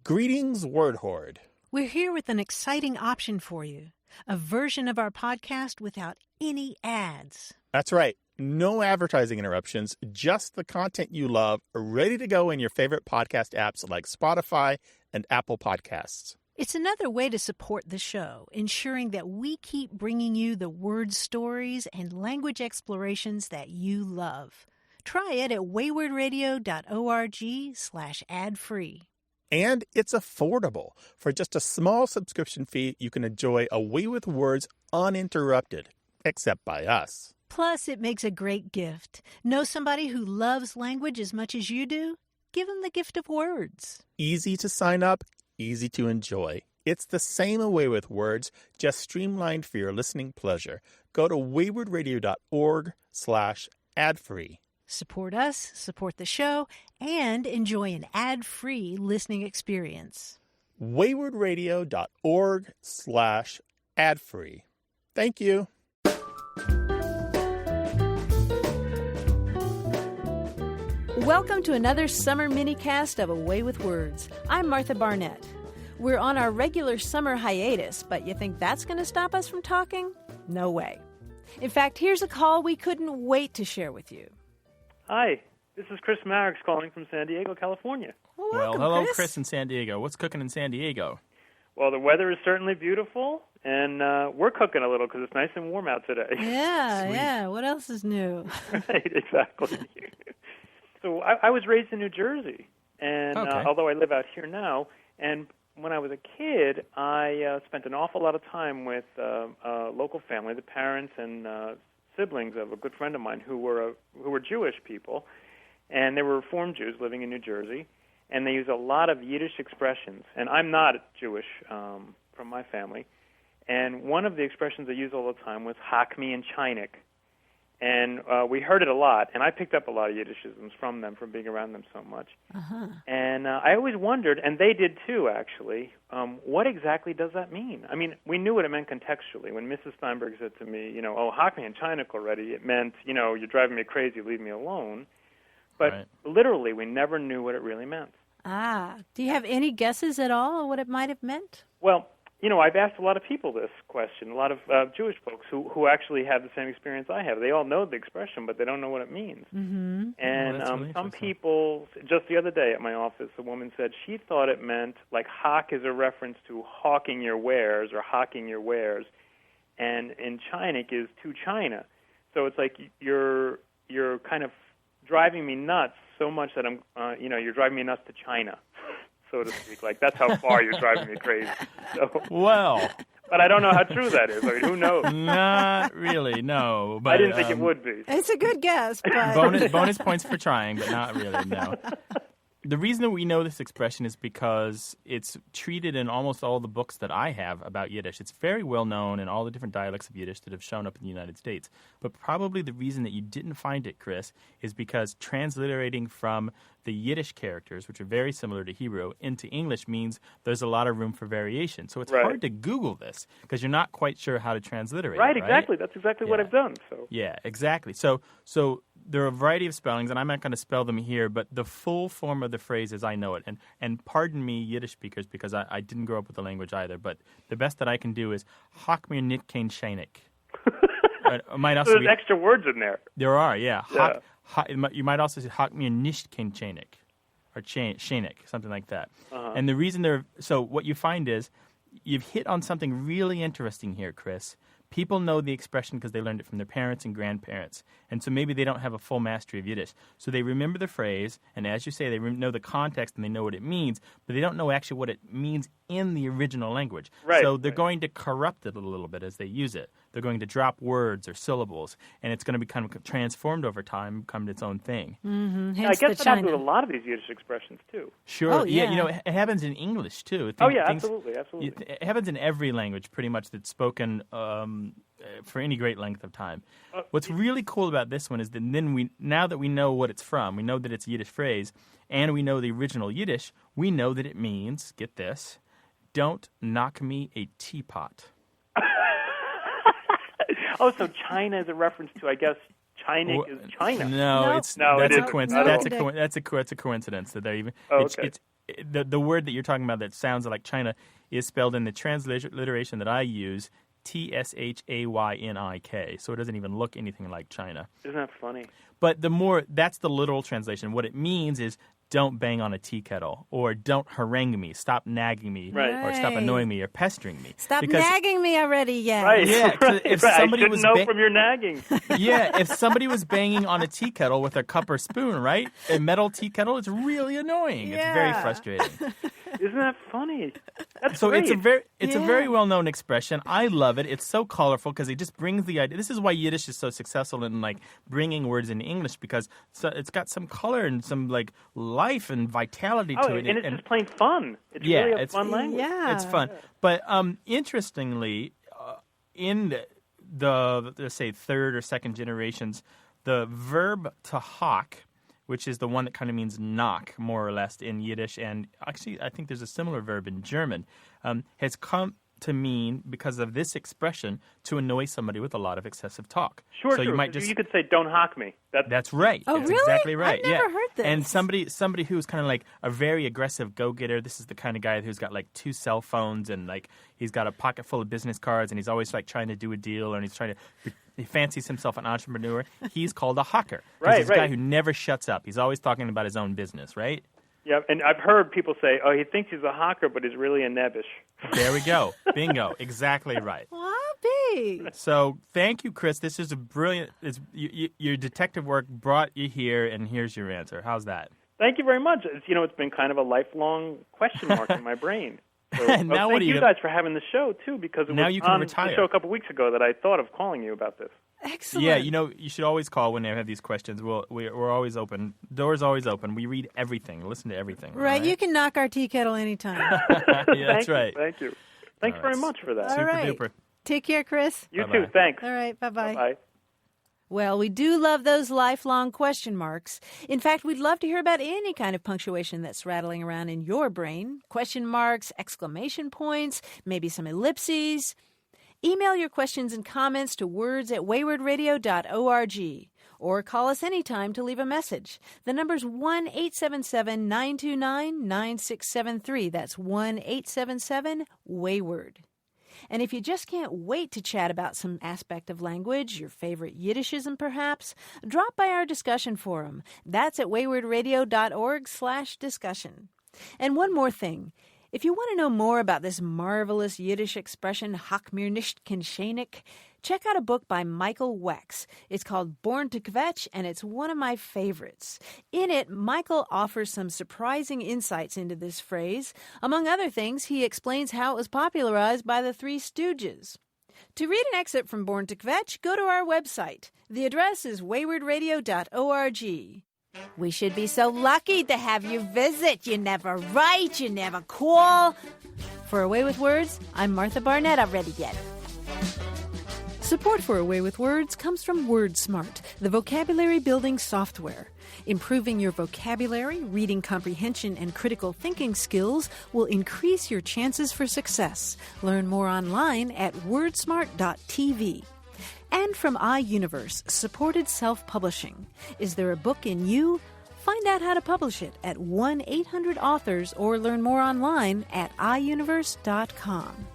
Greetings, Word Horde. We're here with an exciting option for you, a version of our podcast without any ads. That's right. No advertising interruptions, just the content you love, ready to go in your favorite podcast apps like Spotify and Apple Podcasts. It's another way to support the show, ensuring that we keep bringing you the word stories and language explorations that you love. Try it at waywardradio.org/ad-free. And it's affordable. For just a small subscription fee, you can enjoy A Way with Words uninterrupted, except by us. Plus, it makes a great gift. Know somebody who loves language as much as you do? Give them the gift of words. Easy to sign up, easy to enjoy. It's the same A Way with Words, just streamlined for your listening pleasure. Go to waywardradio.org/ad-free. Support us, support the show, and enjoy an ad-free listening experience. waywardradio.org/ad-free. Thank you. Welcome to another summer minicast of A Way with Words. I'm Martha Barnett. We're on our regular summer hiatus, but you think that's going to stop us from talking? No way. In fact, here's a call we couldn't wait to share with you. Hi, this is Chris Mareks calling from San Diego, California. Welcome, hello, Chris in San Diego. What's cooking in San Diego? Well, the weather is certainly beautiful, and we're cooking a little because it's nice and warm out today. Yeah. What else is new? Right, exactly. So I was raised in New Jersey, and although I live out here now, and when I was a kid, I spent an awful lot of time with a local family, the parents and siblings of a good friend of mine who were Jewish people, and they were Reform Jews living in New Jersey, and they use a lot of Yiddish expressions. And I'm not Jewish from my family, and one of the expressions they use all the time was "hak me" and "tshaynik," and we heard it a lot. And I picked up a lot of Yiddishisms from them from being around them so much. Uh-huh. And I always wondered, and they did too, actually, what exactly does that mean? I mean, we knew what it meant contextually. When Mrs. Steinberg said to me, "hak me and tshaynik already," it meant, you're driving me crazy, leave me alone. But literally, we never knew what it really meant. Do you have any guesses at all on what it might have meant? Well, I've asked a lot of people this question, a lot of Jewish folks who actually have the same experience I have. They all know the expression, but they don't know what it means. Mm-hmm. And some people, just the other day at my office, a woman said she thought it meant, like, hawk is a reference to hawking your wares or hawking your wares, and tshaynik is to China. So it's like you're kind of driving me nuts so much that you're driving me nuts to China, so to speak. Like, that's how far you're driving me crazy. So, well, but I don't know how true that is. I mean, who knows? Not really, no. But I didn't think it would be. It's a good guess, but... bonus points for trying, but not really, no. The reason that we know this expression is because it's treated in almost all the books that I have about Yiddish. It's very well known in all the different dialects of Yiddish that have shown up in the United States. But probably the reason that you didn't find it, Chris, is because transliterating from the Yiddish characters, which are very similar to Hebrew, into English means there's a lot of room for variation. So it's hard to Google this because you're not quite sure how to transliterate it, right? Exactly. That's exactly what I've done. So. Yeah, exactly. So there are a variety of spellings, and I'm not going to spell them here, but the full form of the phrase as I know it, and pardon me, Yiddish speakers, because I didn't grow up with the language either, but the best that I can do is hak mir nit kein tshaynik. Might also so there's extra words in there. There are, yeah. You might also say hak mir nisht kein tshaynik, or tshaynik, something like that. Uh-huh. And the reason so what you find is you've hit on something really interesting here, Chris. People know the expression because they learned it from their parents and grandparents. And so maybe they don't have a full mastery of Yiddish. So they remember the phrase, and as you say, they know the context and they know what it means, but they don't know actually what it means in the original language. Right. So they're going to corrupt it a little bit as they use it. They're going to drop words or syllables, and it's going to become transformed over time, become its own thing. Mm-hmm. I guess that happens with a lot of these Yiddish expressions, too. Sure. Oh, yeah. It happens in English, too. Absolutely. It happens in every language, pretty much, that's spoken for any great length of time. What's really cool about this one is that now that we know what it's from, we know that it's a Yiddish phrase, and we know the original Yiddish, we know that it means, get this, don't knock me a teapot. Oh, so China is a reference to, I guess, tshaynik is China. No, that's a coincidence that they're even. okay. the word that you're talking about that sounds like China is spelled in the transliteration that I use, Tshaynik. So it doesn't even look anything like China. Isn't that funny? But that's the literal translation. What it means is don't bang on a tea kettle, or don't harangue me, stop nagging me, or stop annoying me or pestering me. Stop nagging me already, yeah. Right. Yeah, if somebody I should know from your nagging. Yeah, if somebody was banging on a tea kettle with a cup or spoon, right? A metal tea kettle, it's really annoying. Yeah. It's very frustrating. Isn't that funny? That's so great. It's a very well-known expression. I love it. It's so colorful because it just brings the idea. This is why Yiddish is so successful in like bringing words into English, because it's got some color and some like life and vitality to it. And it's just plain fun. It's really a fun language. Yeah. It's fun. But interestingly, in the let's say third or second generations, the verb to hawk, which is the one that kind of means knock, more or less, in Yiddish, and actually I think there's a similar verb in German, has come to mean, because of this expression, to annoy somebody with a lot of excessive talk. Sure, so you might you could say, don't hawk me. That's right. Oh, That's really? exactly right. I've never heard this. And somebody who's kind of like a very aggressive go-getter. This is the kind of guy who's got like 2 cell phones, and like he's got a pocket full of business cards, and he's always like trying to do a deal, and he fancies himself an entrepreneur. He's called a hawker. He's a guy who never shuts up. He's always talking about his own business, right? Yeah, and I've heard people say, he thinks he's a hawker, but he's really a nebbish. There we go. Bingo. Exactly right. Whoppy. So thank you, Chris. This is a brilliant. Your detective work brought you here, and here's your answer. How's that? Thank you very much. It's been kind of a lifelong question mark in my brain. So, now thank you guys for having the show, too, because it now was you can on retire. the show a couple weeks ago that I thought of calling you about this. Excellent. Yeah, you should always call when they have these questions. We're always open. Door's always open. We read everything, listen to everything. Right, you can knock our tea kettle anytime. Yeah, that's right. Thank you. Thanks very much for that. Super right. duper. Take care, Chris. You too. Thanks. All right, bye-bye. Bye. Well, we do love those lifelong question marks. In fact, we'd love to hear about any kind of punctuation that's rattling around in your brain. Question marks, exclamation points, maybe some ellipses. Email your questions and comments to words@waywardradio.org or call us anytime to leave a message. The number's 1-877-929-9673. That's 1-877-WAYWARD. And if you just can't wait to chat about some aspect of language, your favorite Yiddishism perhaps, drop by our discussion forum. That's at waywardradio.org/discussion. And one more thing. If you want to know more about this marvelous Yiddish expression, hak mir nisht ken tshaynik, check out a book by Michael Wex. It's called Born to Kvetch, and it's one of my favorites. In it, Michael offers some surprising insights into this phrase. Among other things, he explains how it was popularized by the Three Stooges. To read an excerpt from Born to Kvetch, go to our website. The address is waywardradio.org. We should be so lucky to have you visit. You never write, you never call. For A Way with Words, I'm Martha Barnett. I'm ready yet. Support for A Way with Words comes from WordSmart, the vocabulary building software. Improving your vocabulary, reading comprehension, and critical thinking skills will increase your chances for success. Learn more online at wordsmart.tv. And from iUniverse, supported self-publishing. Is there a book in you? Find out how to publish it at 1-800-AUTHORS or learn more online at iUniverse.com.